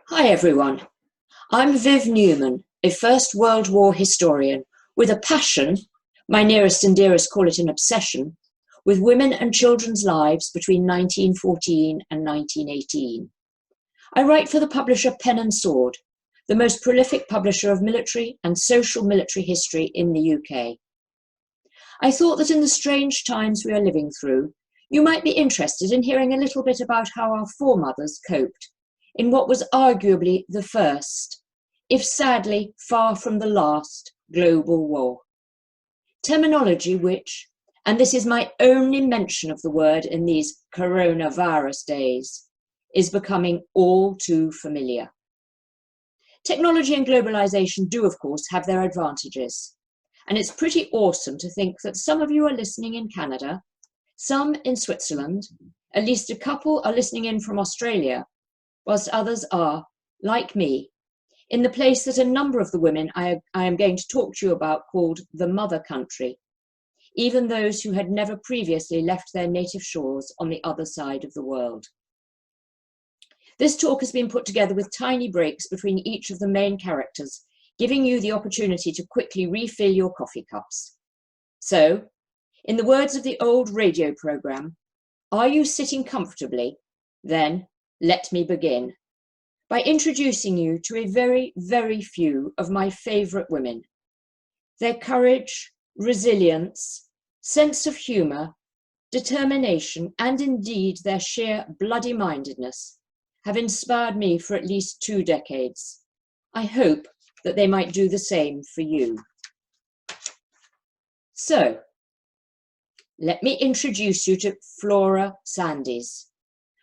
Hi everyone, I'm Viv Newman, a First World War historian with a passion, my nearest and dearest call it an obsession, with women and children's lives between 1914 and 1918. I write for the publisher Pen and Sword, the most prolific publisher of military and social military history in the UK. I thought that in the strange times we are living through, you might be interested in hearing a little bit about how our foremothers coped in what was arguably the first, if sadly far from the last, global war. Terminology which, and this is my only mention of the word in these coronavirus days, is becoming all too familiar. Technology and globalization do, of course, have their advantages. And it's pretty awesome to think that some of you are listening in Canada, some in Switzerland, at least a couple are listening in from Australia, whilst others are, like me, in the place that a number of the women I am going to talk to you about called the mother country, even those who had never previously left their native shores on the other side of the world. This talk has been put together with tiny breaks between each of the main characters, giving you the opportunity to quickly refill your coffee cups. So, in the words of the old radio programme, are you sitting comfortably? Then, let me begin by introducing you to a very, very few of my favourite women. Their courage, resilience, sense of humour, determination, and indeed their sheer bloody-mindedness have inspired me for at least 2 decades. I hope that they might do the same for you. So, let me introduce you to Flora Sandys,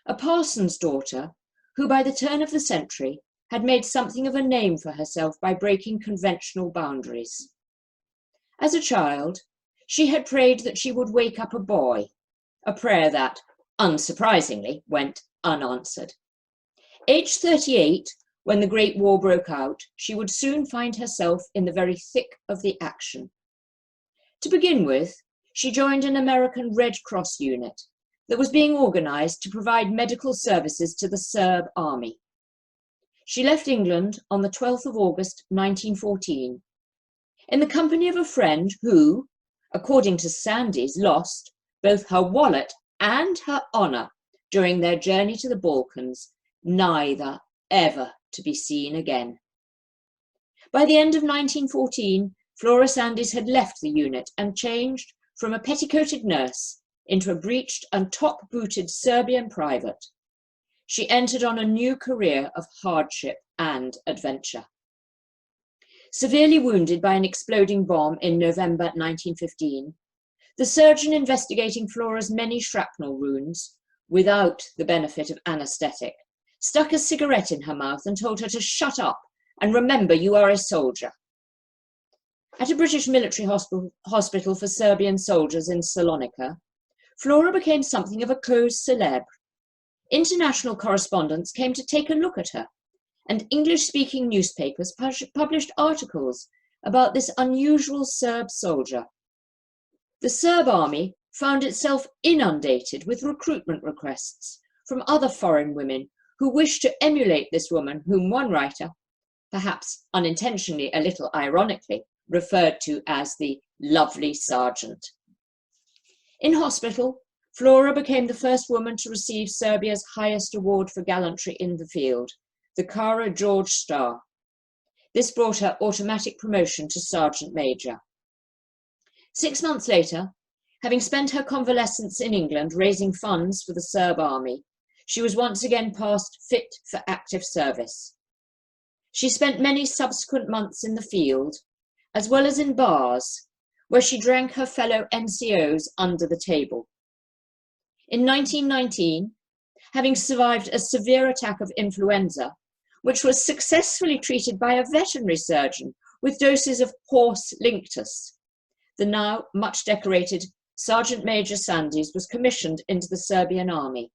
a parson's daughter who by the turn of the century had made something of a name for herself by breaking conventional boundaries. As a child, she had prayed that she would wake up a boy, a prayer that, unsurprisingly, went unanswered. Aged 38, when the Great War broke out, she would soon find herself in the very thick of the action. To begin with, she joined an American Red Cross unit that was being organised to provide medical services to the Serb army. She left England on the 12th of August 1914, in the company of a friend who, according to Sandys, lost both her wallet and her honour during their journey to the Balkans, neither ever to be seen again. By the end of 1914, Flora Sandys had left the unit and changed from a petticoated nurse into a breeched and top-booted Serbian private. She entered on a new career of hardship and adventure. Severely wounded by an exploding bomb in November 1915, the surgeon investigating Flora's many shrapnel wounds, without the benefit of anaesthetic, stuck a cigarette in her mouth and told her to shut up and remember you are a soldier. At a British military hospital for Serbian soldiers in Salonika, Flora became something of a cause célèbre. International correspondents came to take a look at her, and English-speaking newspapers published articles about this unusual Serb soldier. The Serb army found itself inundated with recruitment requests from other foreign women who wished to emulate this woman whom one writer, perhaps unintentionally a little ironically, referred to as the lovely sergeant. In hospital, Flora became the first woman to receive Serbia's highest award for gallantry in the field, the Kara George Star. This brought her automatic promotion to Sergeant Major. 6 months later, having spent her convalescence in England raising funds for the Serb army, she was once again passed fit for active service. She spent many subsequent months in the field, as well as in bars, where she drank her fellow NCOs under the table. In 1919, having survived a severe attack of influenza, which was successfully treated by a veterinary surgeon with doses of horse linctus, the now much decorated Sergeant Major Sandys was commissioned into the Serbian army.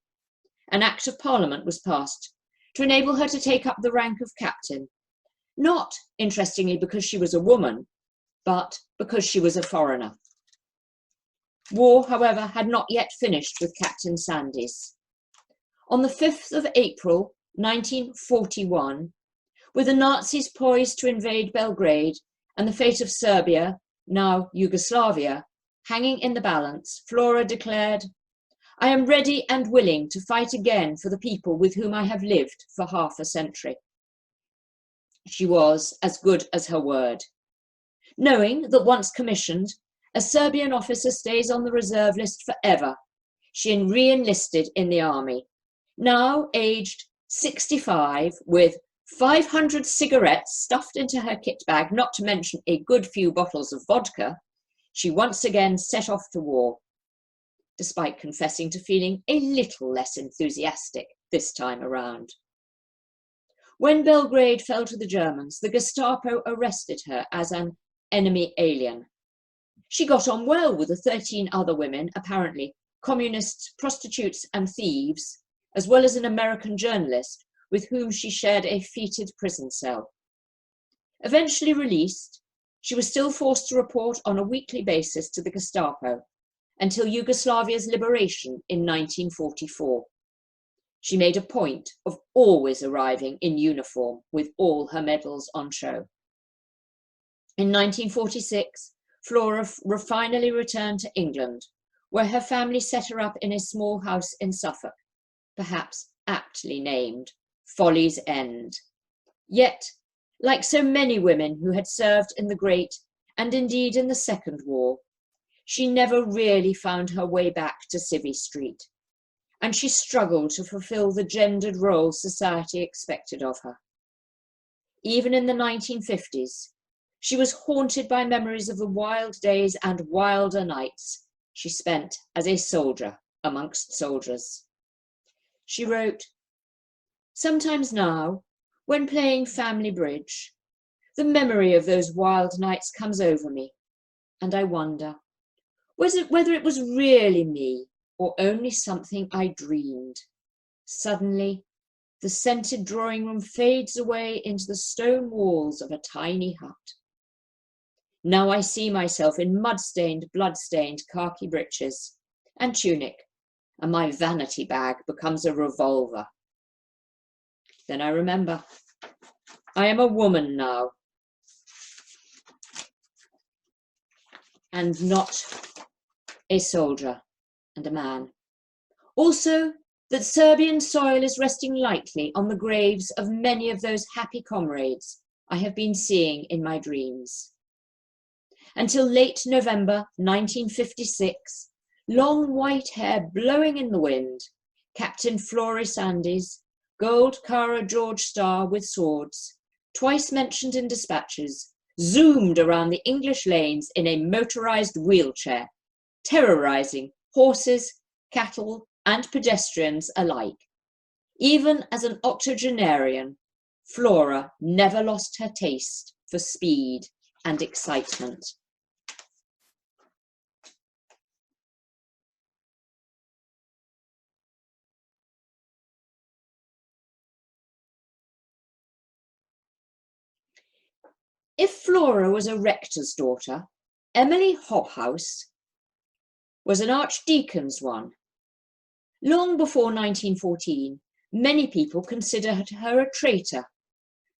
An Act of Parliament was passed to enable her to take up the rank of captain, not, interestingly, because she was a woman, but because she was a foreigner. War, however, had not yet finished with Captain Sandys. On the 5th of April 1941, with the Nazis poised to invade Belgrade and the fate of Serbia, now Yugoslavia, hanging in the balance, Flora declared, "I am ready and willing to fight again for the people with whom I have lived for half a century." She was as good as her word. Knowing that once commissioned, a Serbian officer stays on the reserve list forever, she re-enlisted in the army. Now aged 65, with 500 cigarettes stuffed into her kit bag, not to mention a good few bottles of vodka, she once again set off to war, despite confessing to feeling a little less enthusiastic this time around. When Belgrade fell to the Germans, the Gestapo arrested her as an enemy alien. She got on well with the 13 other women, apparently communists, prostitutes and thieves, as well as an American journalist with whom she shared a fetid prison cell. Eventually released, she was still forced to report on a weekly basis to the Gestapo until Yugoslavia's liberation in 1944. She made a point of always arriving in uniform with all her medals on show. In 1946, Flora finally returned to England, where her family set her up in a small house in Suffolk, perhaps aptly named Folly's End. Yet, like so many women who had served in the Great and indeed in the Second War, she never really found her way back to Civvy Street, and she struggled to fulfill the gendered role society expected of her. Even in the 1950s, she was haunted by memories of the wild days and wilder nights she spent as a soldier amongst soldiers. She wrote, "Sometimes now, when playing family bridge, the memory of those wild nights comes over me, and I wonder whether it was really me or only something I dreamed. Suddenly, the scented drawing room fades away into the stone walls of a tiny hut. Now I see myself in mud-stained, blood-stained khaki breeches and tunic, and my vanity bag becomes a revolver. Then I remember, I am a woman now, and not a soldier and a man. Also, that Serbian soil is resting lightly on the graves of many of those happy comrades I have been seeing in my dreams." Until late November 1956, long white hair blowing in the wind, Captain Flora Sandys, gold Kara George star with swords, twice mentioned in dispatches, zoomed around the English lanes in a motorized wheelchair, terrorizing horses, cattle, and pedestrians alike. Even as an octogenarian, Flora never lost her taste for speed and excitement. If Flora was a rector's daughter, Emily Hobhouse was an archdeacon's one. Long before 1914, many people considered her a traitor,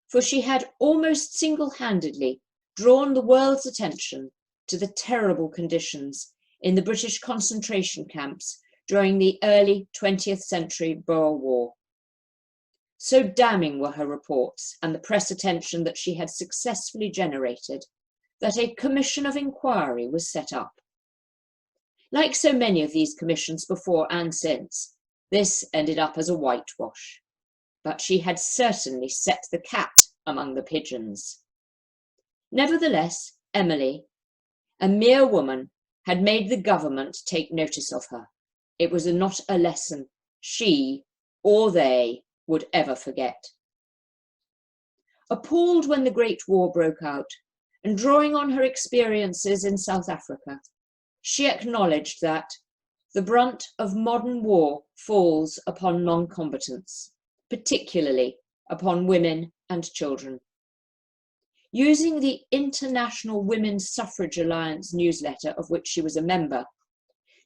for she had almost single-handedly drawn the world's attention to the terrible conditions in the British concentration camps during the early 20th century Boer War. So damning were her reports and the press attention that she had successfully generated that a commission of inquiry was set up. Like so many of these commissions before and since, this ended up as a whitewash. But she had certainly set the cat among the pigeons. Nevertheless, Emily, a mere woman, had made the government take notice of her. It was not a lesson she or they would ever forget. Appalled when the Great War broke out, and drawing on her experiences in South Africa, she acknowledged that the brunt of modern war falls upon non-combatants, particularly upon women and children. Using the International Women's Suffrage Alliance newsletter, of which she was a member,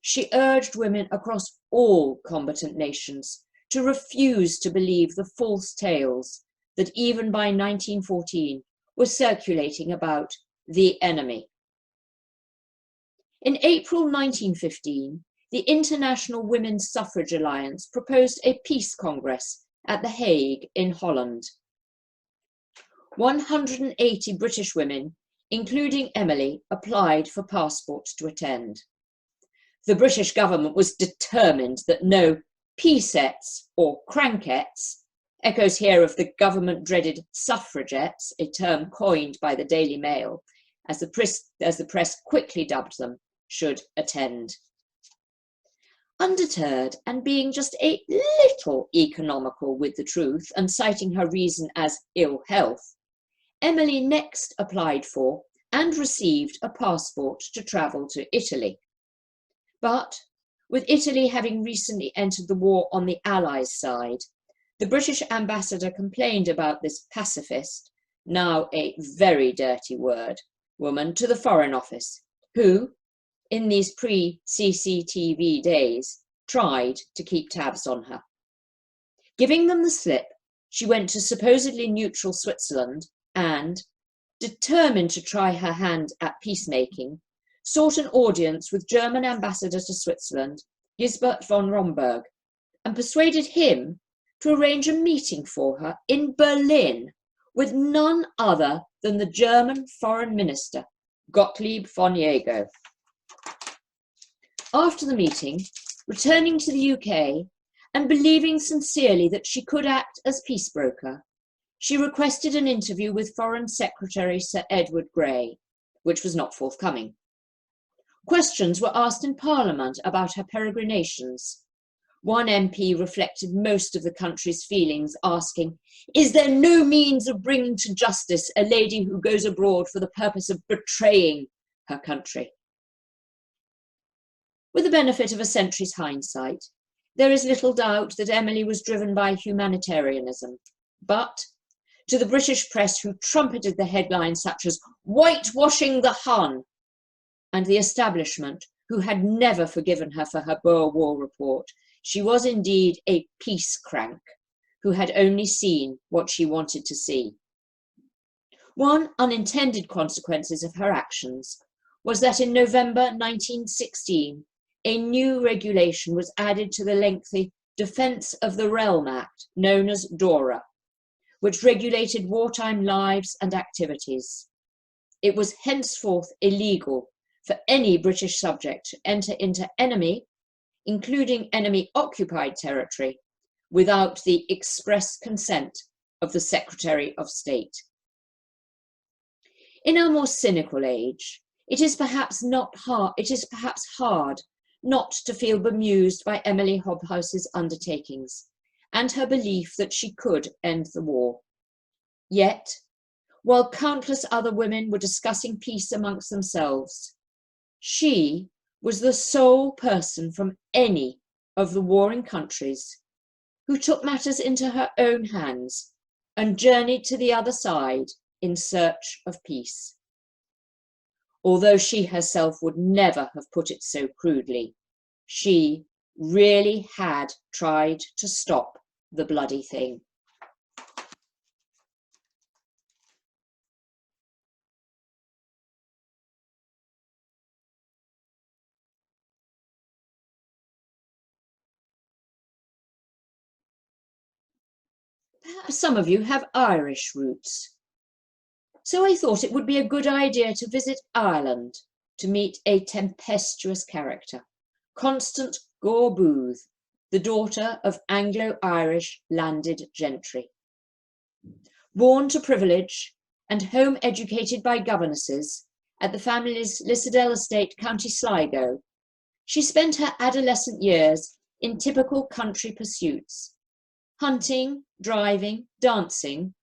she urged women across all combatant nations to refuse to believe the false tales that even by 1914 were circulating about the enemy. In April 1915, the International Women's Suffrage Alliance proposed a peace congress at The Hague in Holland. 180 British women, including Emily, applied for passports to attend. The British government was determined that no peacettes or crankettes, echoes here of the government-dreaded suffragettes, a term coined by the Daily Mail, as the press quickly dubbed them, should attend. Undeterred and being just a little economical with the truth and citing her reason as ill health, Emily next applied for and received a passport to travel to Italy. But with Italy having recently entered the war on the Allies' side, the British ambassador complained about this pacifist, now a very dirty word, woman to the Foreign Office, who, in these pre-CCTV days, tried to keep tabs on her. Giving them the slip, she went to supposedly neutral Switzerland and, determined to try her hand at peacemaking, sought an audience with German ambassador to Switzerland, Gisbert von Romberg, and persuaded him to arrange a meeting for her in Berlin with none other than the German foreign minister, Gottlieb von Jagow. After the meeting, returning to the UK and believing sincerely that she could act as peace broker, she requested an interview with Foreign Secretary Sir Edward Grey, which was not forthcoming. Questions were asked in Parliament about her peregrinations. One MP reflected most of the country's feelings, asking, "Is there no means of bringing to justice a lady who goes abroad for the purpose of betraying her country?" With the benefit of a century's hindsight, there is little doubt that Emily was driven by humanitarianism, but to the British press, who trumpeted the headlines such as "Whitewashing the Hun," and the establishment, who had never forgiven her for her Boer War report, she was indeed a peace crank, who had only seen what she wanted to see. One unintended consequence of her actions was that in November 1916, a new regulation was added to the lengthy Defence of the Realm Act, known as DORA, which regulated wartime lives and activities. It was henceforth illegal for any British subject to enter into enemy, including enemy-occupied territory, without the express consent of the Secretary of State. In our more cynical age, it is perhaps hard not to feel bemused by Emily Hobhouse's undertakings and her belief that she could end the war. Yet, while countless other women were discussing peace amongst themselves, she was the sole person from any of the warring countries who took matters into her own hands and journeyed to the other side in search of peace. Although she herself would never have put it so crudely, she really had tried to stop the bloody thing. Perhaps some of you have Irish roots. So I thought it would be a good idea to visit Ireland to meet a tempestuous character, Constance Gore Booth, the daughter of Anglo-Irish landed gentry. Born to privilege and home educated by governesses at the family's Lissadell estate, County Sligo, she spent her adolescent years in typical country pursuits: hunting, driving, dancing,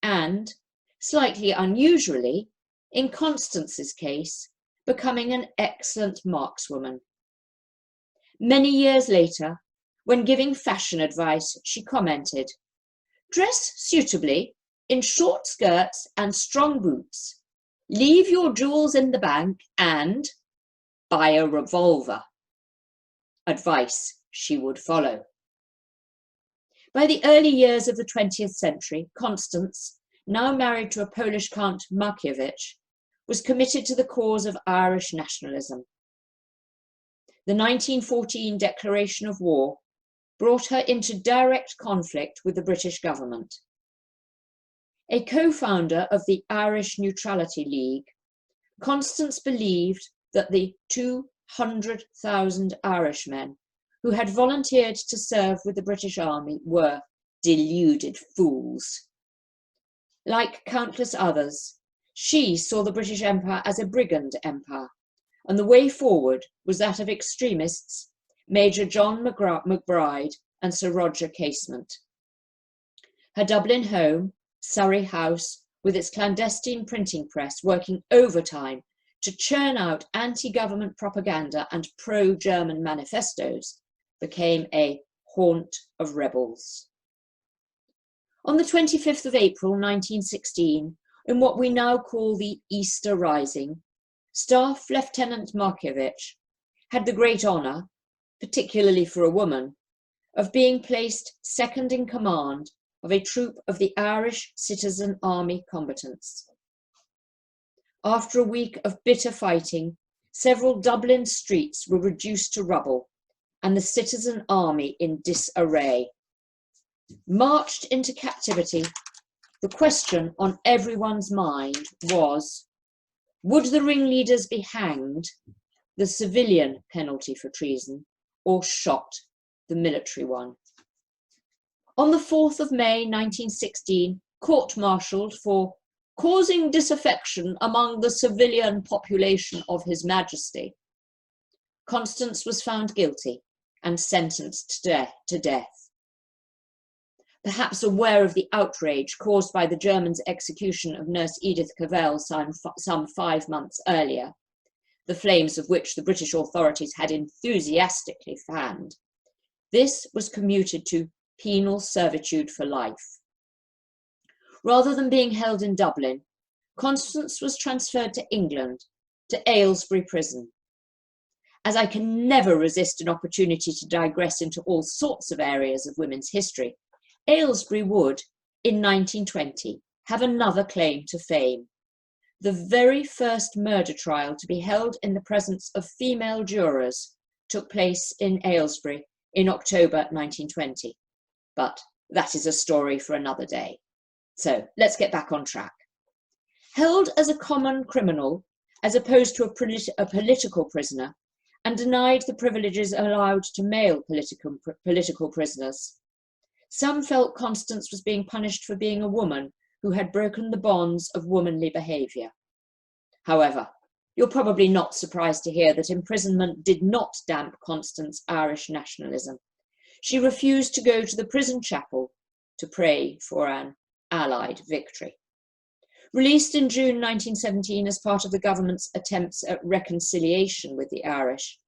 and, slightly unusually, in Constance's case, becoming an excellent markswoman. Many years later, when giving fashion advice, she commented, "Dress suitably, in short skirts and strong boots. Leave your jewels in the bank and buy a revolver." Advice she would follow. By the early years of the 20th century, Constance, now married to a Polish Count Markievicz, was committed to the cause of Irish nationalism. The 1914 declaration of war brought her into direct conflict with the British government. A co-founder of the Irish Neutrality League, Constance believed that the 200,000 Irishmen who had volunteered to serve with the British Army were deluded fools. Like countless others, she saw the British Empire as a brigand empire, and the way forward was that of extremists Major John McBride and Sir Roger Casement. Her Dublin home, Surrey House, with its clandestine printing press working overtime to churn out anti-government propaganda and pro-German manifestos, became a haunt of rebels. On the 25th of April 1916, in what we now call the Easter Rising, Staff Lieutenant Markievicz had the great honour, particularly for a woman, of being placed second in command of a troop of the Irish Citizen Army combatants. After a week of bitter fighting, several Dublin streets were reduced to rubble, and the Citizen Army in disarray. Marched into captivity, the question on everyone's mind was, would the ringleaders be hanged, the civilian penalty for treason, or shot, the military one? On the 4th of May 1916, court-martialed for causing disaffection among the civilian population of His Majesty, Constance was found guilty and sentenced to death. Perhaps aware of the outrage caused by the Germans' execution of Nurse Edith Cavell some 5 months earlier, the flames of which the British authorities had enthusiastically fanned, this was commuted to penal servitude for life. Rather than being held in Dublin, Constance was transferred to England, to Aylesbury Prison. As I can never resist an opportunity to digress into all sorts of areas of women's history, Aylesbury would, in 1920, have another claim to fame. The very first murder trial to be held in the presence of female jurors took place in Aylesbury in October 1920. But that is a story for another day. So let's get back on track. Held as a common criminal, as opposed to a political prisoner, and denied the privileges allowed to male political prisoners, some felt Constance was being punished for being a woman who had broken the bonds of womanly behaviour. However, you're probably not surprised to hear that imprisonment did not damp Constance's Irish nationalism. She refused to go to the prison chapel to pray for an Allied victory. Released in June 1917 as part of the government's attempts at reconciliation with the Irish,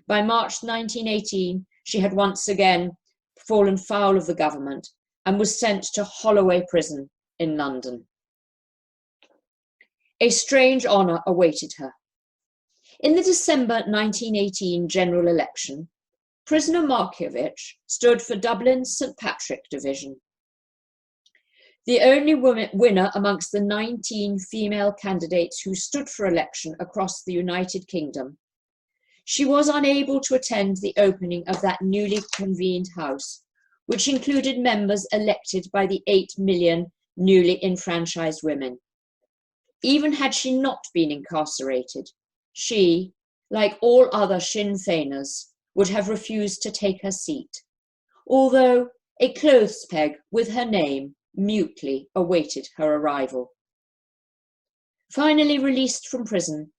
by March 1918 she had once again fallen foul of the government and was sent to Holloway Prison in London. A strange honour awaited her. In the December 1918 general election, prisoner Markievicz stood for Dublin's St Patrick Division. The only winner amongst the 19 female candidates who stood for election across the United Kingdom, she was unable to attend the opening of that newly convened House, which included members elected by the 8 million newly enfranchised women. Even had she not been incarcerated, she, like all other Sinn Féiners, would have refused to take her seat, although a clothes peg with her name mutely awaited her arrival. Finally released from prison,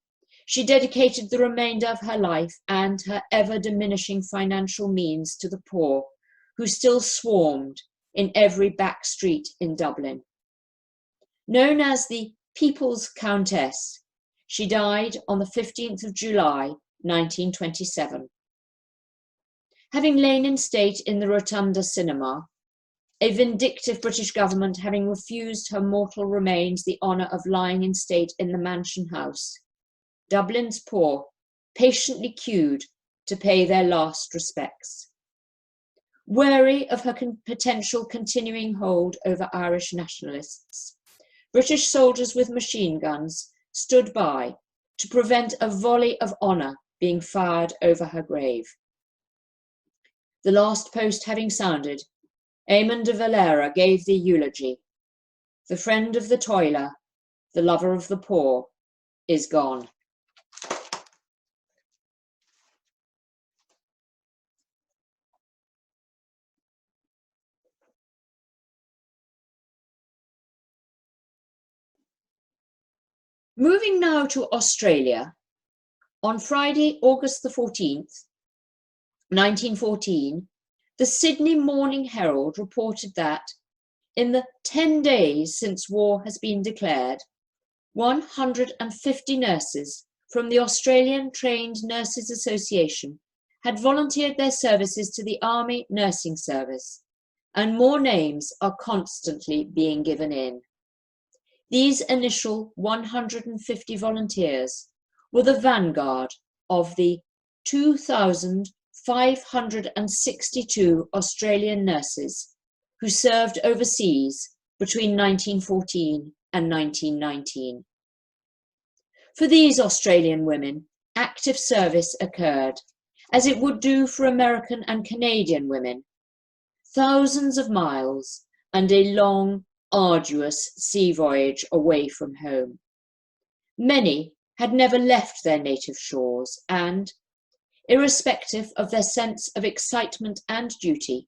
she dedicated the remainder of her life and her ever-diminishing financial means to the poor, who still swarmed in every back street in Dublin. Known as the People's Countess, she died on the 15th of July, 1927. Having lain in state in the Rotunda Cinema, a vindictive British government having refused her mortal remains the honour of lying in state in the Mansion House, Dublin's poor patiently queued to pay their last respects. Wary of her potential continuing hold over Irish nationalists, British soldiers with machine guns stood by to prevent a volley of honour being fired over her grave. The last post having sounded, Eamon de Valera gave the eulogy. The friend of the toiler, the lover of the poor, is gone. Moving now to Australia, on Friday, August the 14th, 1914, the Sydney Morning Herald reported that, in the 10 days since war has been declared, 150 nurses from the Australian Trained Nurses Association had volunteered their services to the Army Nursing Service, and more names are constantly being given in. These initial 150 volunteers were the vanguard of the 2,562 Australian nurses who served overseas between 1914 and 1919. For these Australian women, active service occurred, as it would do for American and Canadian women. Thousands of miles and a long, arduous sea voyage away from home. Many had never left their native shores and, irrespective of their sense of excitement and duty,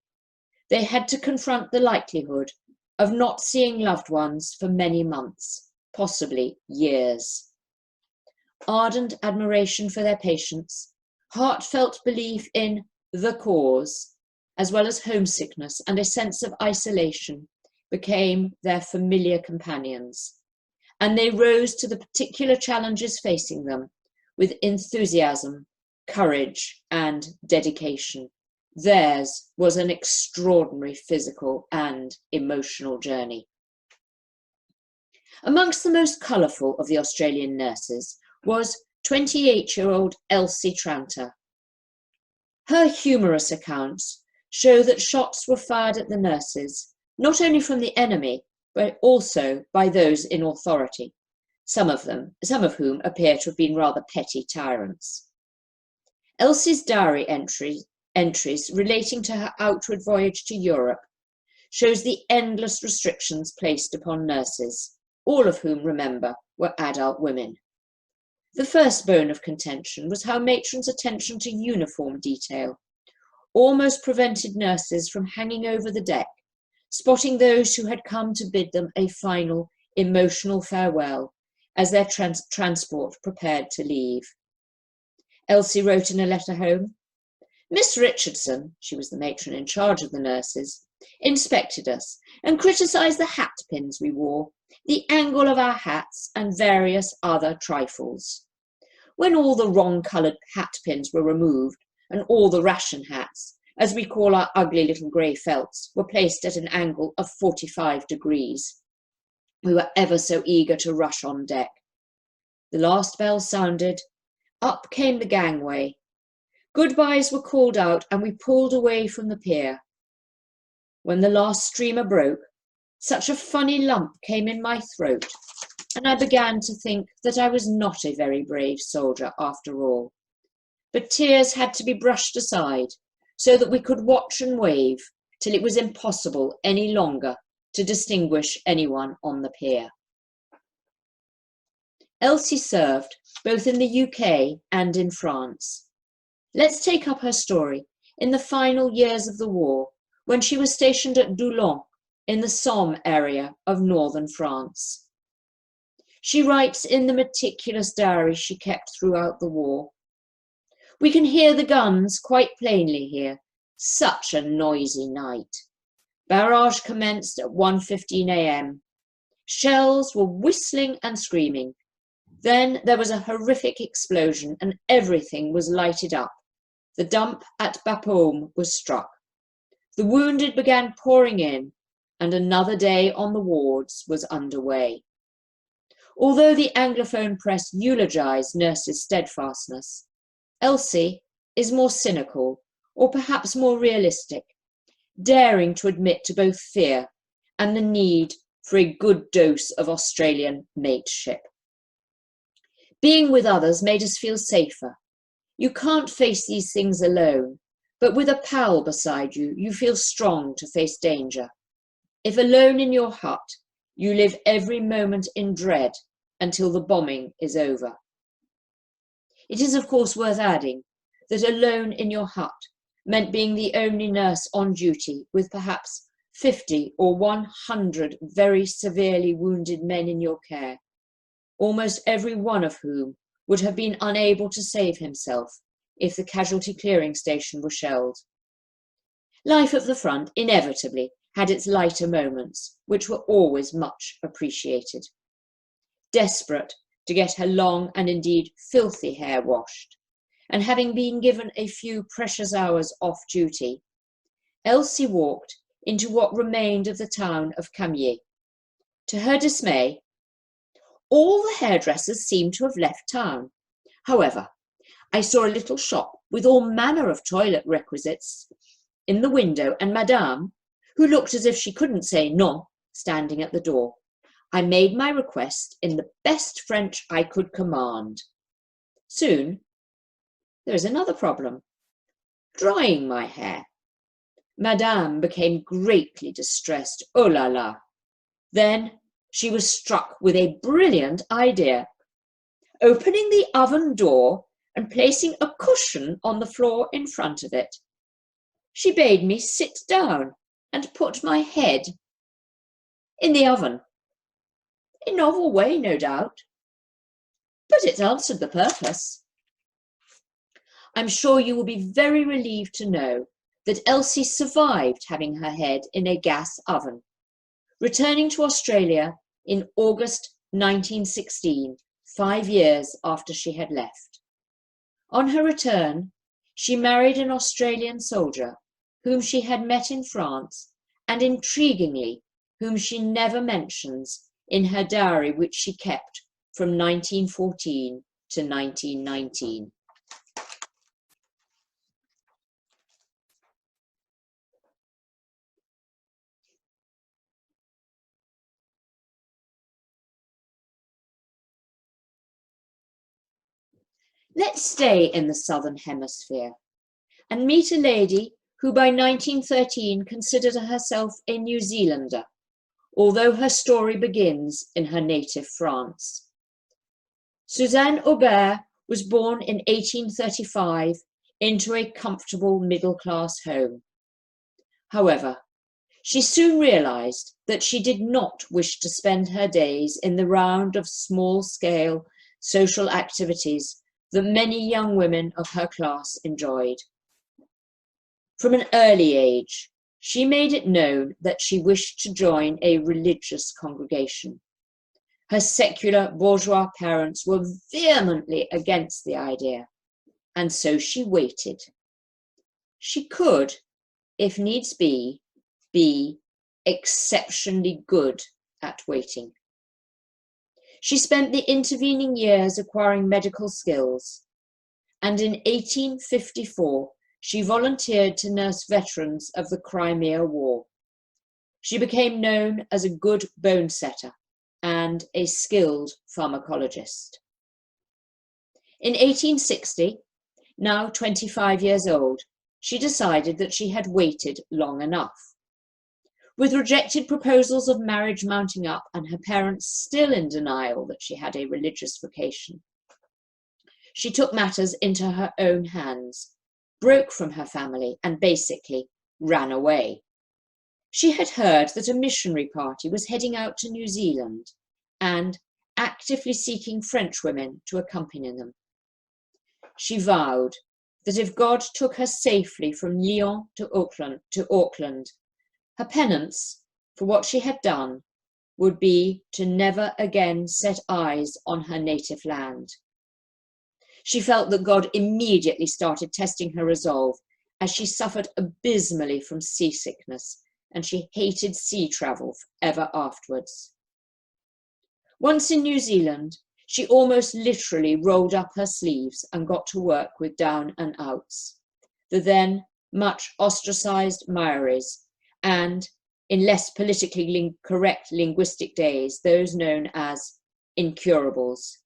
they had to confront the likelihood of not seeing loved ones for many months, possibly years. Ardent admiration for their patients, heartfelt belief in the cause, as well as homesickness and a sense of isolation, became their familiar companions, and they rose to the particular challenges facing them with enthusiasm, courage, and dedication. Theirs was an extraordinary physical and emotional journey. Amongst the most colourful of the Australian nurses was 28-year-old Elsie Tranter. Her humorous accounts show that shots were fired at the nurses, not only from the enemy, but also by those in authority, some of whom appear to have been rather petty tyrants. Elsie's diary entries relating to her outward voyage to Europe shows the endless restrictions placed upon nurses, all of whom, remember, were adult women. The first bone of contention was how matrons' attention to uniform detail almost prevented nurses from hanging over the deck, spotting those who had come to bid them a final, emotional farewell as their transport prepared to leave. Elsie wrote in a letter home, "Miss Richardson," she was the matron in charge of the nurses, "inspected us and criticised the hat pins we wore, the angle of our hats, and various other trifles. When all the wrong-coloured hat pins were removed and all the ration hats, as we call our ugly little grey felts, were placed at an angle of 45 degrees. We were ever so eager to rush on deck. The last bell sounded, up came the gangway. Goodbyes were called out and we pulled away from the pier. When the last streamer broke, such a funny lump came in my throat, and I began to think that I was not a very brave soldier after all. But tears had to be brushed aside, so that we could watch and wave till it was impossible any longer to distinguish anyone on the pier." Elsie served both in the UK and in France. Let's take up her story in the final years of the war, when she was stationed at Doullens in the Somme area of northern France. She writes in the meticulous diary she kept throughout the war, "We can hear the guns quite plainly here. Such a noisy night. Barrage commenced at 1:15 a.m. Shells were whistling and screaming. Then there was a horrific explosion and everything was lighted up. The dump at Bapaume was struck. The wounded began pouring in, and another day on the wards was underway." Although the Anglophone press eulogized nurses' steadfastness, Elsie is more cynical, or perhaps more realistic, daring to admit to both fear and the need for a good dose of Australian mateship. Being with others made us feel safer. You can't face these things alone, but with a pal beside you, you feel strong to face danger. If alone in your hut, you live every moment in dread until the bombing is over. It is of course worth adding that alone in your hut meant being the only nurse on duty with perhaps 50 or 100 very severely wounded men in your care, almost every one of whom would have been unable to save himself if the casualty clearing station were shelled. Life at the front inevitably had its lighter moments, which were always much appreciated. Desperate to get her long and indeed filthy hair washed, and having been given a few precious hours off duty, Elsie walked into what remained of the town of Camier. To her dismay, all the hairdressers seemed to have left town. However, I saw a little shop with all manner of toilet requisites in the window, and Madame, who looked as if she couldn't say non, standing at the door. I made my request in the best French I could command. Soon, there is another problem: drying my hair. Madame became greatly distressed. Oh la la! Then she was struck with a brilliant idea. Opening the oven door and placing a cushion on the floor in front of it, she bade me sit down and put my head in the oven. A novel way, no doubt, but it answered the purpose. I'm sure you will be very relieved to know that Elsie survived having her head in a gas oven, returning to Australia in August 1916, 5 years after she had left. On her return, she married an Australian soldier whom she had met in France, and intriguingly, whom she never mentions in her diary, which she kept from 1914 to 1919. Let's stay in the Southern Hemisphere and meet a lady who by 1913 considered herself a New Zealander, although her story begins in her native France. Suzanne Aubert was born in 1835 into a comfortable middle-class home. However, she soon realized that she did not wish to spend her days in the round of small-scale social activities that many young women of her class enjoyed. From an early age, she made it known that she wished to join a religious congregation. Her secular bourgeois parents were vehemently against the idea, and so she waited. She could, if needs be exceptionally good at waiting. She spent the intervening years acquiring medical skills, and in 1854 she volunteered to nurse veterans of the Crimea War. She became known as a good bone setter and a skilled pharmacologist. In 1860, now 25 years old, she decided that she had waited long enough. With rejected proposals of marriage mounting up and her parents still in denial that she had a religious vocation, she took matters into her own hands, broke from her family, and basically ran away. She had heard that a missionary party was heading out to New Zealand and actively seeking French women to accompany them. She vowed that if God took her safely from Lyon to Auckland, her penance for what she had done would be to never again set eyes on her native land. She felt that God immediately started testing her resolve, as she suffered abysmally from seasickness, and she hated sea travel ever afterwards. Once in New Zealand, she almost literally rolled up her sleeves and got to work with down and outs, the then much ostracized Maoris and, in less politically correct linguistic days, those known as incurables.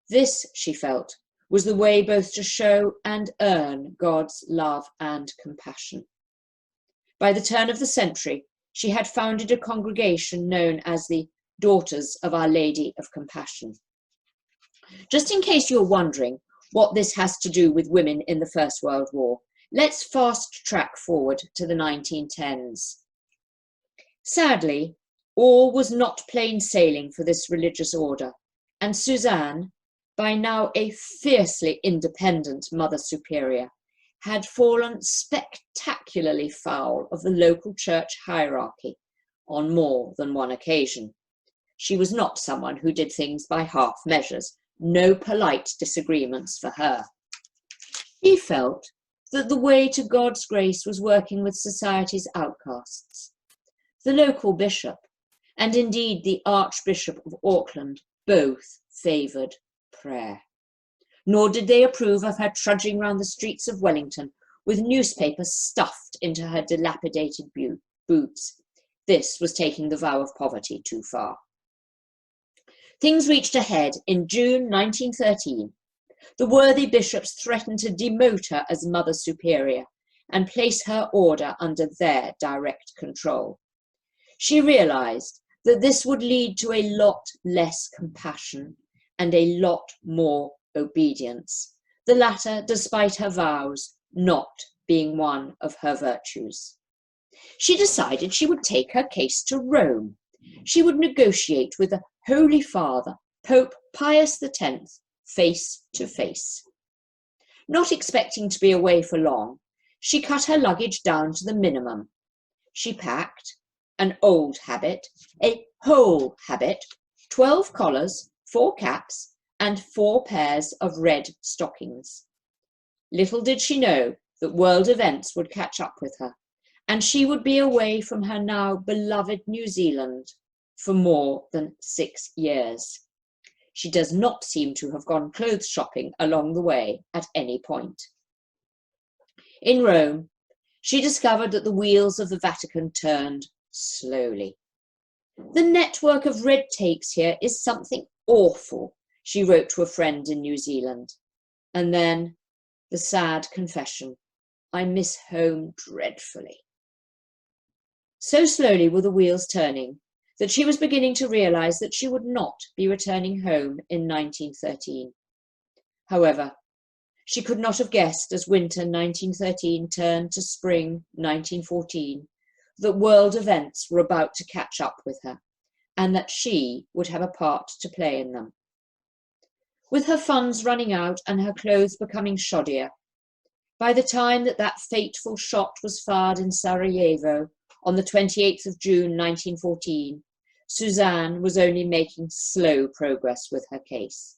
This, she felt, was the way both to show and earn God's love and compassion. By the turn of the century, she had founded a congregation known as the Daughters of Our Lady of Compassion. Just in case you're wondering what this has to do with women in the First World War, let's fast track forward to the 1910s. Sadly, all was not plain sailing for this religious order, and Suzanne, by now a fiercely independent Mother Superior, had fallen spectacularly foul of the local church hierarchy on more than one occasion. She was not someone who did things by half measures, no polite disagreements for her. She felt that the way to God's grace was working with society's outcasts. The local bishop, and indeed the Archbishop of Auckland, both favoured prayer. Nor did they approve of her trudging round the streets of Wellington with newspapers stuffed into her dilapidated boots. This was taking the vow of poverty too far. Things reached a head in June 1913. The worthy bishops threatened to demote her as Mother Superior and place her order under their direct control. She realised that this would lead to a lot less compassion and a lot more obedience, the latter, despite her vows, not being one of her virtues. She decided she would take her case to Rome. She would negotiate with the Holy Father, Pope Pius X, face to face. Not expecting to be away for long, she cut her luggage down to the minimum. She packed an old habit, a whole habit, 12 collars, 4 caps, and 4 pairs of red stockings. Little did she know that world events would catch up with her, and she would be away from her now beloved New Zealand for more than 6 years. She does not seem to have gone clothes shopping along the way at any point. In Rome, she discovered that the wheels of the Vatican turned slowly. "The network of red tapes here is something awful," she wrote to a friend in New Zealand. And then the sad confession, "I miss home dreadfully." So slowly were the wheels turning that she was beginning to realise that she would not be returning home in 1913. However, she could not have guessed as winter 1913 turned to spring 1914 that world events were about to catch up with her, and that she would have a part to play in them. With her funds running out and her clothes becoming shoddier, by the time that fateful shot was fired in Sarajevo on the 28th of June 1914, Suzanne was only making slow progress with her case.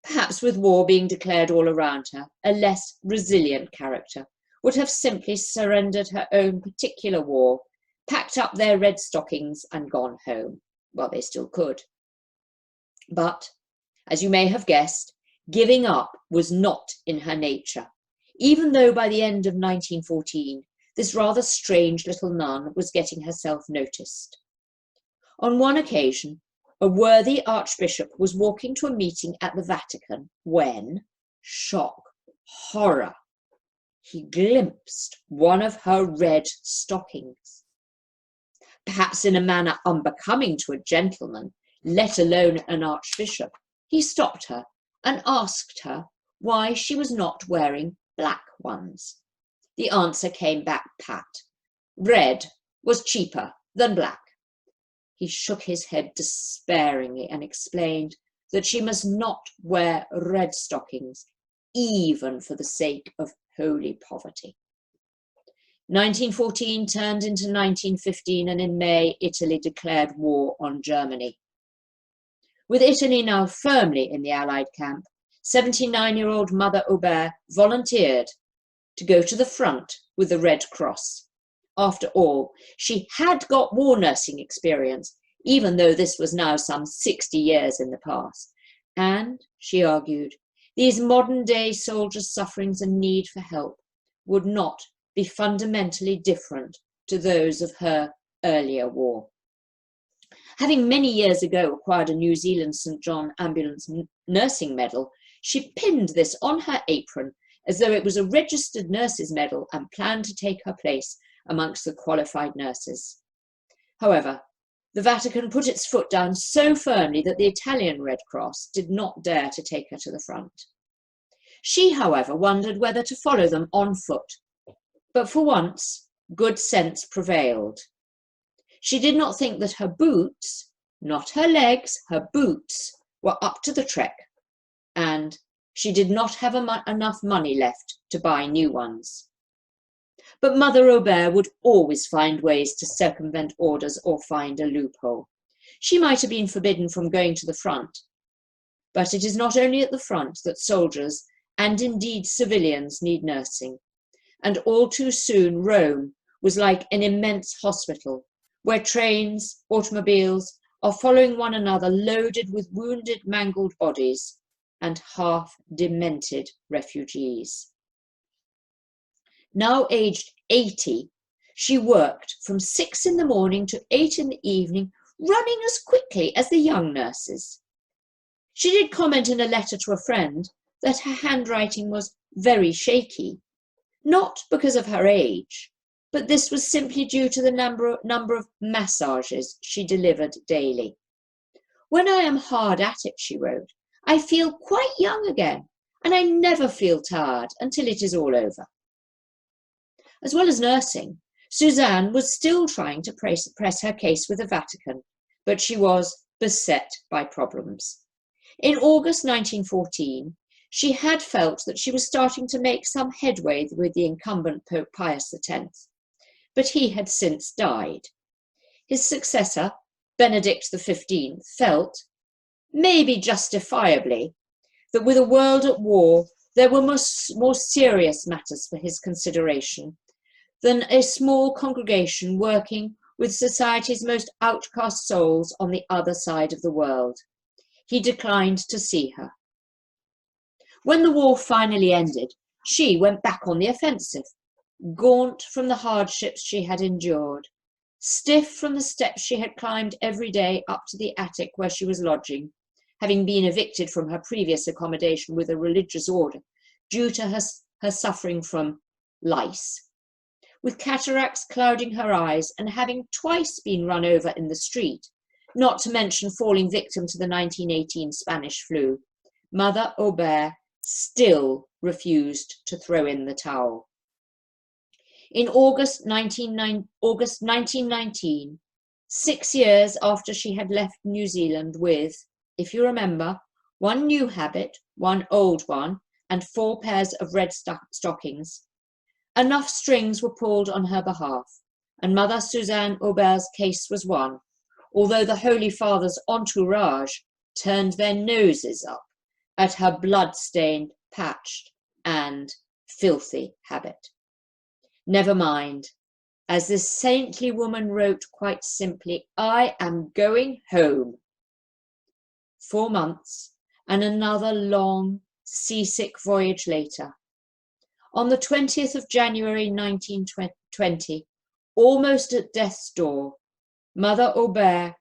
Perhaps with war being declared all around her, a less resilient character would have simply surrendered her own particular war, packed up their red stockings and gone home. Well, they still could. But, as you may have guessed, giving up was not in her nature, even though by the end of 1914, this rather strange little nun was getting herself noticed. On one occasion, a worthy archbishop was walking to a meeting at the Vatican when, shock, horror, he glimpsed one of her red stockings. Perhaps in a manner unbecoming to a gentleman, let alone an archbishop, he stopped her and asked her why she was not wearing black ones. The answer came back pat. Red was cheaper than black. He shook his head despairingly and explained that she must not wear red stockings, even for the sake of holy poverty. 1914 turned into 1915, and in May, Italy declared war on Germany. With Italy now firmly in the Allied camp, 79-year-old Mother Aubert volunteered to go to the front with the Red Cross. After all, she had got war nursing experience, even though this was now some 60 years in the past. And, she argued, these modern-day soldiers' sufferings and need for help would not be fundamentally different to those of her earlier war. Having many years ago acquired a New Zealand St John Ambulance Nursing Medal, she pinned this on her apron as though it was a registered nurse's medal and planned to take her place amongst the qualified nurses. However, the Vatican put its foot down so firmly that the Italian Red Cross did not dare to take her to the front. She, however, wondered whether to follow them on foot, but for once, good sense prevailed. She did not think that her boots, not her legs, her boots, were up to the trek, and she did not have enough money left to buy new ones. But Mother Aubert would always find ways to circumvent orders or find a loophole. She might have been forbidden from going to the front, but it is not only at the front that soldiers and indeed civilians need nursing, and all too soon Rome was like an immense hospital, where trains, automobiles are following one another loaded with wounded, mangled bodies and half-demented refugees. Now aged 80, she worked from 6 in the morning to 8 in the evening, running as quickly as the young nurses. She did comment in a letter to a friend that her handwriting was very shaky, not because of her age, but this was simply due to the number of massages she delivered daily. "When I am hard at it," she wrote, "I feel quite young again, and I never feel tired until it is all over." As well as nursing, Suzanne was still trying to press her case with the Vatican, but she was beset by problems. In August 1914, she had felt that she was starting to make some headway with the incumbent Pope Pius X, but he had since died. His successor, Benedict XV, felt, maybe justifiably, that with a world at war, there were more serious matters for his consideration than a small congregation working with society's most outcast souls on the other side of the world. He declined to see her. When the war finally ended, she went back on the offensive, gaunt from the hardships she had endured, stiff from the steps she had climbed every day up to the attic where she was lodging, having been evicted from her previous accommodation with a religious order due to her suffering from lice. With cataracts clouding her eyes and having twice been run over in the street, not to mention falling victim to the 1918 Spanish flu, Mother Aubert still refused to throw in the towel. In August 1919, 6 years after she had left New Zealand with, if you remember, 1 new habit, 1 old one, and 4 pairs of red stockings, enough strings were pulled on her behalf, and Mother Suzanne Aubert's case was won, although the Holy Father's entourage turned their noses up at her blood-stained, patched, and filthy habit. Never mind, as this saintly woman wrote quite simply, "I am going home." 4 months and another long, seasick voyage later, on the 20th of January 1920, almost at death's door, Mother Aubert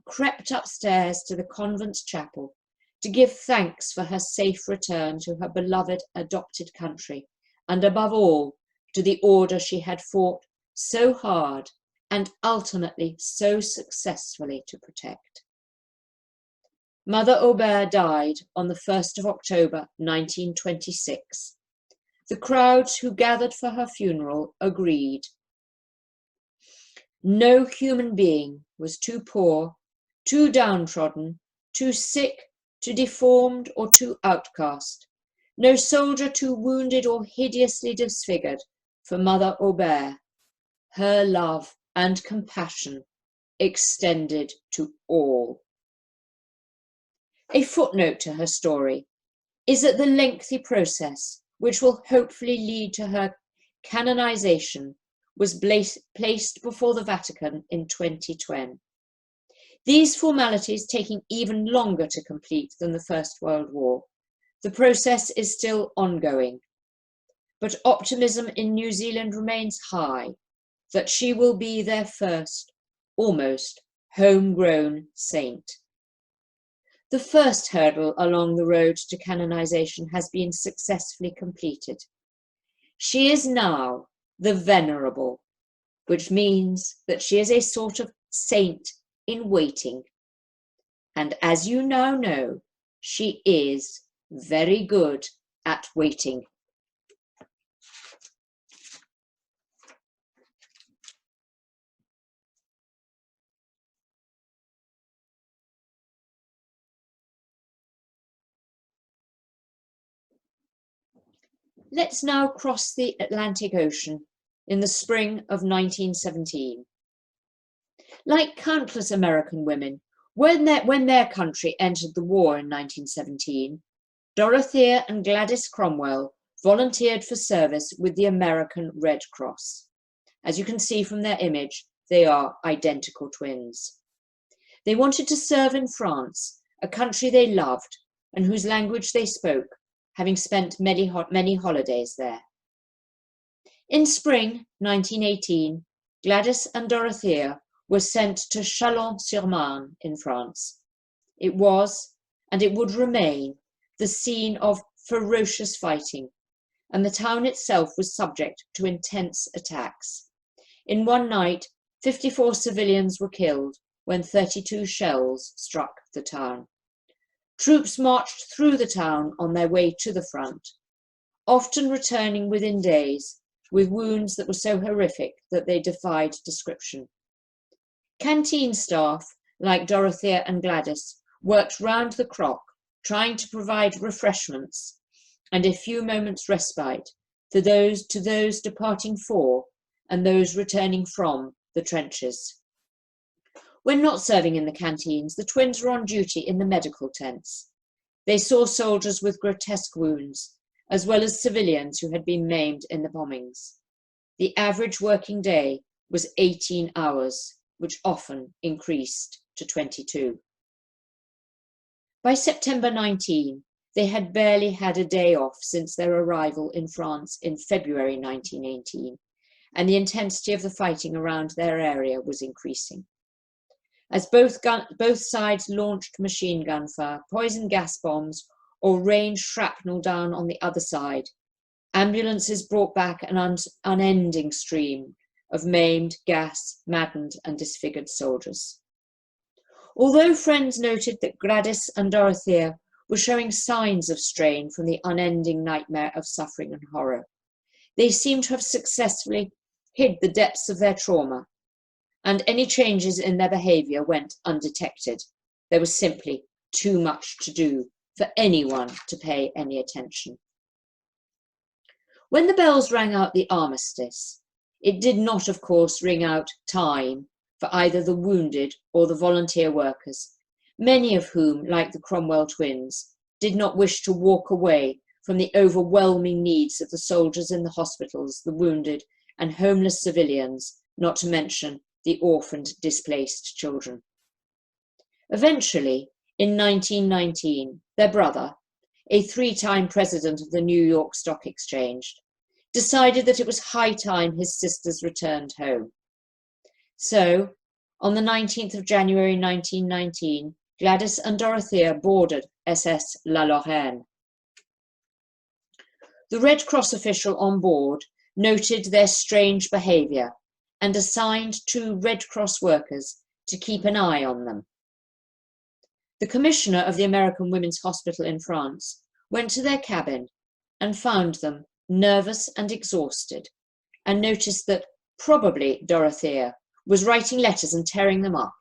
crept upstairs to the convent's chapel to give thanks for her safe return to her beloved adopted country, and above all, to the order she had fought so hard and ultimately so successfully to protect. Mother Aubert died on the 1st of October 1926. The crowds who gathered for her funeral agreed. No human being was too poor, too downtrodden, too sick, too deformed, or too outcast. No soldier too wounded or hideously disfigured for Mother Aubert. Her love and compassion extended to all. A footnote to her story is that the lengthy process, which will hopefully lead to her canonization, was placed before the Vatican in 2010. These formalities taking even longer to complete than the First World War. The process is still ongoing, but optimism in New Zealand remains high. that she will be their first, almost homegrown saint. The first hurdle along the road to canonization has been successfully completed. She is now the Venerable, which means that she is a sort of saint in waiting. And as you now know, she is very good at waiting. Let's now cross the Atlantic Ocean in the spring of 1917. Like countless American women, when their country entered the war in 1917, Dorothea and Gladys Cromwell volunteered for service with the American Red Cross. As you can see from their image, they are identical twins. They wanted to serve in France, a country they loved and whose language they spoke, having spent many holidays there. In spring 1918, Gladys and Dorothea were sent to Chalon-sur-Marne in France. It was, and it would remain, the scene of ferocious fighting, and the town itself was subject to intense attacks. In one night, 54 civilians were killed when 32 shells struck the town. Troops marched through the town on their way to the front, often returning within days with wounds that were so horrific that they defied description. Canteen staff, like Dorothea and Gladys, worked round the clock, trying to provide refreshments and a few moments' respite to those departing for and those returning from the trenches. When not serving in the canteens, the twins were on duty in the medical tents. They saw soldiers with grotesque wounds, as well as civilians who had been maimed in the bombings. The average working day was 18 hours, which often increased to 22. By September 19, they had barely had a day off since their arrival in France in February 1918, and the intensity of the fighting around their area was increasing. As both sides launched machine gun fire, poison gas bombs, or rained shrapnel down on the other side, ambulances brought back an unending stream of maimed, gassed, maddened, and disfigured soldiers. Although friends noted that Gladys and Dorothea were showing signs of strain from the unending nightmare of suffering and horror, they seemed to have successfully hid the depths of their trauma, and any changes in their behaviour went undetected. There was simply too much to do for anyone to pay any attention. When the bells rang out the armistice, it did not, of course, ring out time for either the wounded or the volunteer workers, many of whom, like the Cromwell twins, did not wish to walk away from the overwhelming needs of the soldiers in the hospitals, the wounded and homeless civilians, not to mention the orphaned, displaced children. Eventually, in 1919, their brother, a 3-time president of the New York Stock Exchange, decided that it was high time his sisters returned home. So, on the 19th of January 1919, Gladys and Dorothea boarded SS La Lorraine. The Red Cross official on board noted their strange behaviour and assigned 2 Red Cross workers to keep an eye on them. The commissioner of the American Women's Hospital in France went to their cabin and found them nervous and exhausted, and noticed that probably Dorothea was writing letters and tearing them up,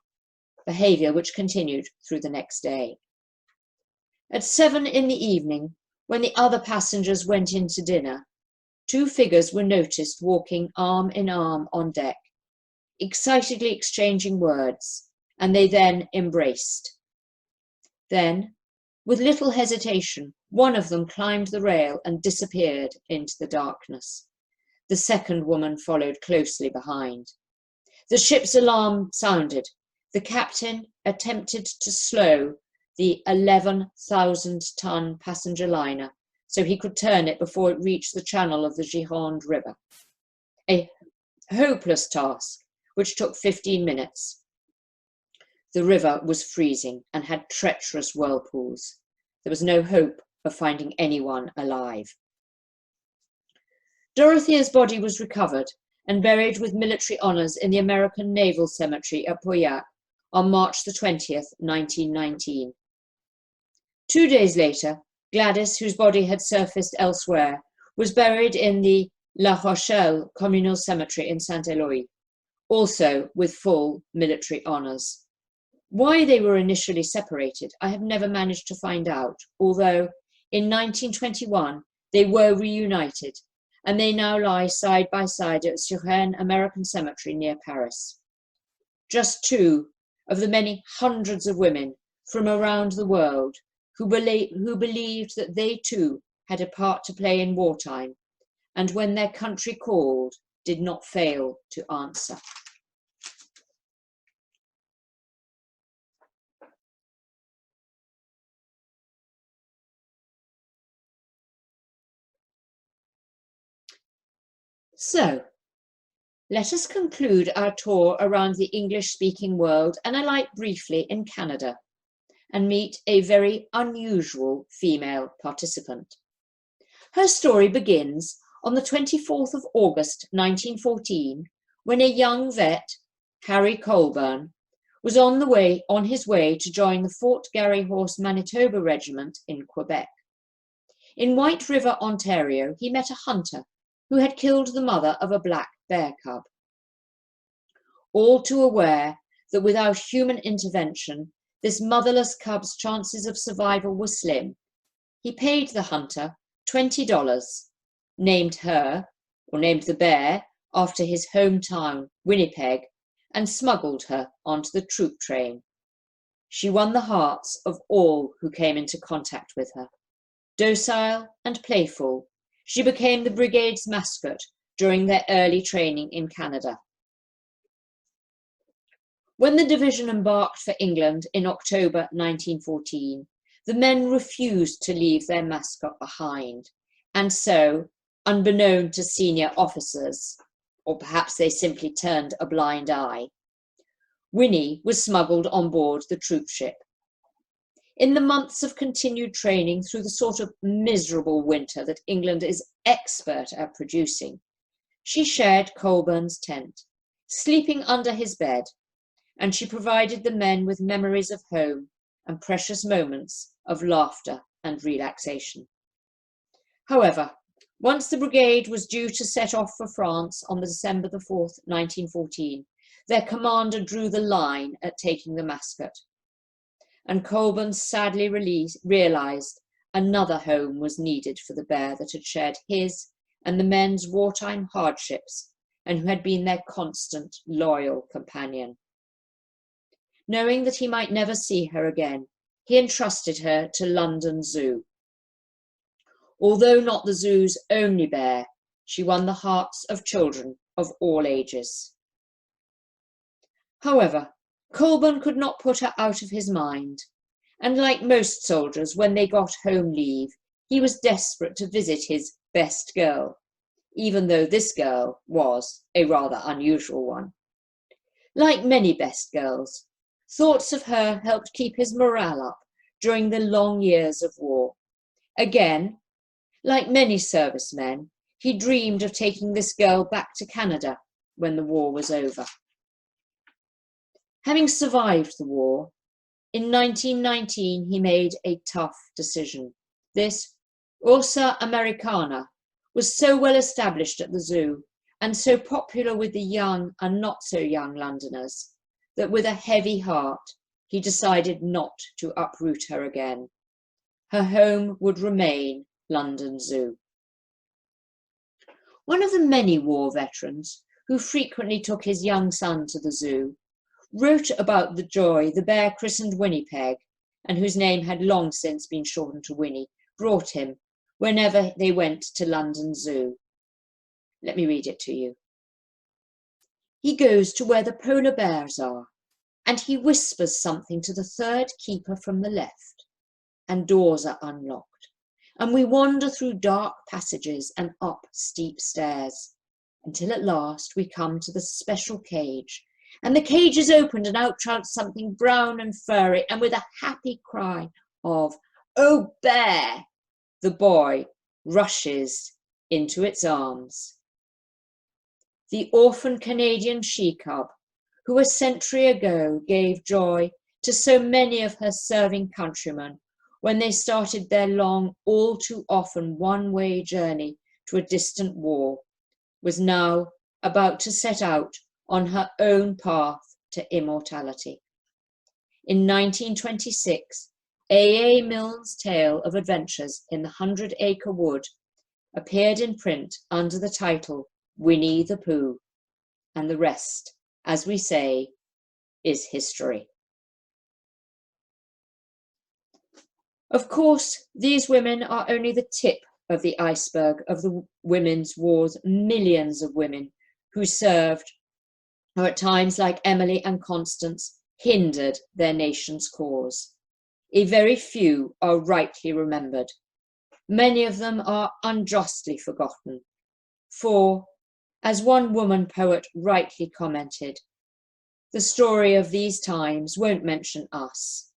behaviour which continued through the next day. At 7 in the evening, when the other passengers went in to dinner, 2 figures were noticed walking arm in arm on deck, excitedly exchanging words, and they then embraced. Then, with little hesitation, one of them climbed the rail and disappeared into the darkness. The second woman followed closely behind. The ship's alarm sounded. The captain attempted to slow the 11,000-ton passenger liner so he could turn it before it reached the channel of the Gironde River. A hopeless task which took 15 minutes. The river was freezing and had treacherous whirlpools. There was no hope of finding anyone alive. Dorothea's body was recovered and buried with military honours in the American Naval Cemetery at Pauillac on March the 20th, 1919. 2 days later, Gladys, whose body had surfaced elsewhere, was buried in the La Rochelle Communal Cemetery in Saint-Éloi, also with full military honours. Why they were initially separated, I have never managed to find out, although in 1921 they were reunited, and they now lie side by side at Suresnes American Cemetery near Paris. Just two of the many hundreds of women from around the world who believed that they too had a part to play in wartime, and when their country called, did not fail to answer. So, let us conclude our tour around the English-speaking world and alight briefly in Canada and meet a very unusual female participant. Her story begins on the 24th of August 1914, when a young vet, Harry Colburn, was on his way to join the Fort Garry Horse Manitoba Regiment in Quebec. In White River, Ontario, he met a hunter who had killed the mother of a black bear cub. All too aware that without human intervention, this motherless cub's chances of survival were slim, he paid the hunter $20, named the bear after his hometown, Winnipeg, and smuggled her onto the troop train. She won the hearts of all who came into contact with her. Docile and playful, she became the brigade's mascot during their early training in Canada. When the division embarked for England in October 1914, the men refused to leave their mascot behind, and so, unbeknown to senior officers, or perhaps they simply turned a blind eye, Winnie was smuggled on board the troop ship. In the months of continued training through the sort of miserable winter that England is expert at producing, she shared Colburn's tent, sleeping under his bed, and she provided the men with memories of home and precious moments of laughter and relaxation. However, once the brigade was due to set off for France on December the 4th, 1914, their commander drew the line at taking the mascot. And Colburn sadly realised another home was needed for the bear that had shared his and the men's wartime hardships and who had been their constant, loyal companion. Knowing that he might never see her again, he entrusted her to London Zoo. Although not the zoo's only bear, she won the hearts of children of all ages. However, Colburn could not put her out of his mind, and like most soldiers, when they got home leave, he was desperate to visit his best girl, even though this girl was a rather unusual one. Like many best girls, thoughts of her helped keep his morale up during the long years of war. Again, like many servicemen, he dreamed of taking this girl back to Canada when the war was over. Having survived the war, in 1919 he made a tough decision. This Ursa Americana was so well established at the zoo and so popular with the young and not so young Londoners that with a heavy heart he decided not to uproot her again. Her home would remain London Zoo. One of the many war veterans who frequently took his young son to the zoo wrote about the joy the bear christened Winnipeg, and whose name had long since been shortened to Winnie, brought him whenever they went to London Zoo. Let me read it to you. He goes to where the polar bears are, and he whispers something to the third keeper from the left, and doors are unlocked, and we wander through dark passages and up steep stairs, until at last we come to the special cage. And the cage is opened and out trouts something brown and furry, and with a happy cry of, "Oh, bear!" the boy rushes into its arms. The orphan Canadian she-cub, who a century ago gave joy to so many of her serving countrymen when they started their long, all too often one-way journey to a distant war, was now about to set out on her own path to immortality. In 1926, A. A. Milne's tale of adventures in the 100-Acre Wood appeared in print under the title Winnie the Pooh, and the rest, as we say, is history. Of course, these women are only the tip of the iceberg of the women's war's millions of women who served, or at times, like Emily and Constance, hindered their nation's cause. A very few are rightly remembered. Many of them are unjustly forgotten. For, as one woman poet rightly commented, the story of these times won't mention us.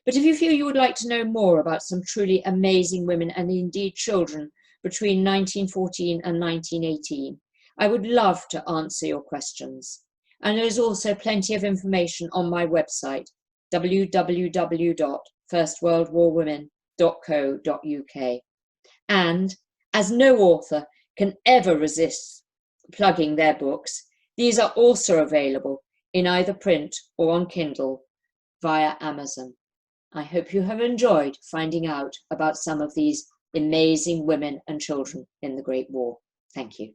But if you feel you would like to know more about some truly amazing women and indeed children between 1914 and 1918, I would love to answer your questions. And there's also plenty of information on my website, www.firstworldwarwomen.co.uk. And as no author can ever resist plugging their books, these are also available in either print or on Kindle via Amazon. I hope you have enjoyed finding out about some of these amazing women and children in the Great War. Thank you.